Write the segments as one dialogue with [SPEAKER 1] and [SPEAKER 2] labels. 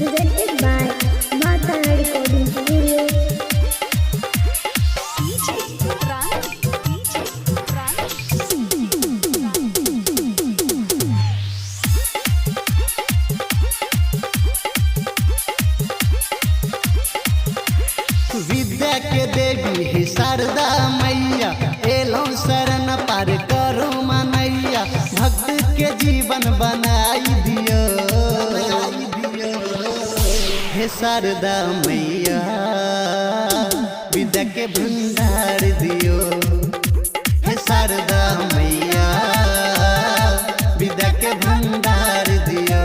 [SPEAKER 1] presented by Matana Recording Studio.
[SPEAKER 2] विद्या के देवी है शारदा मैया, एलो शरण पार करो मनैया, भक्त के जीवन बनाई दियो हे शारदा मैया, विद्या के भंडार दियो हे शारदा मैया, विद्या के भंडार दियो।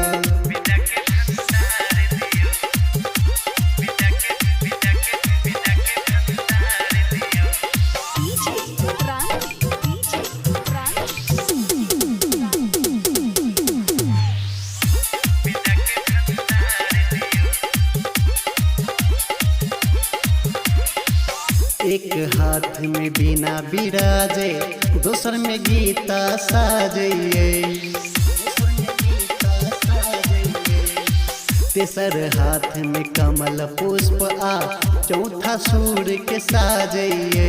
[SPEAKER 2] एक हाथ में बीना बिराजे, दूसर में गीता साजिए, तेसर हाथ में कमल पुष्प आ, चौथा सूर्य के साजिए,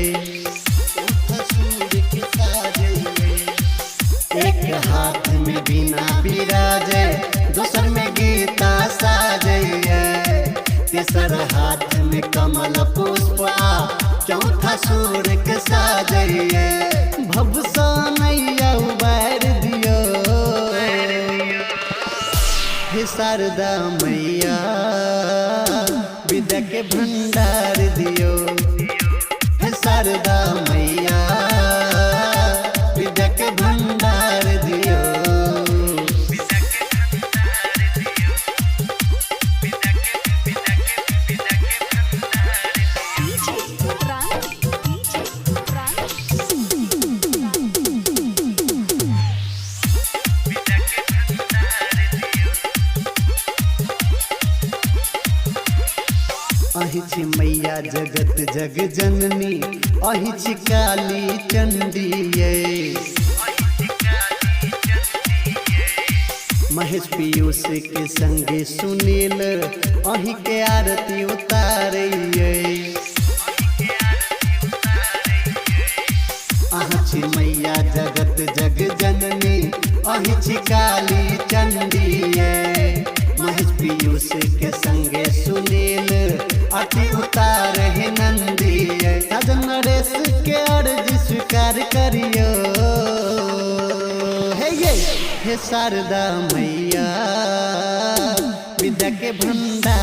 [SPEAKER 2] एक हाथ में बीना बिराजे, दूसर में गीता साजिए, तेसर हाथ में कमल पुष्प आ, चौथा सूर्य के साजिए, भवसानैया उबार दियो हे शारदा मैया, विद्या के भंडार दियो हे शारदा मैया, विद्या के भंडार दियो। अहि छी मैया जगत जग जननी, अहि छी काली चंडी ये, महेश के संगे सुनील, अहि के आरती उतारिए, अहि छी मैया जगत जग जननी, अहि छी काली चंडी ये, महेश के संगे सुनील, अति उतार है नंदी, राजन नरेश के अर्ज स्वीकार करियो हे शारदा मैया, विद्या के भंडार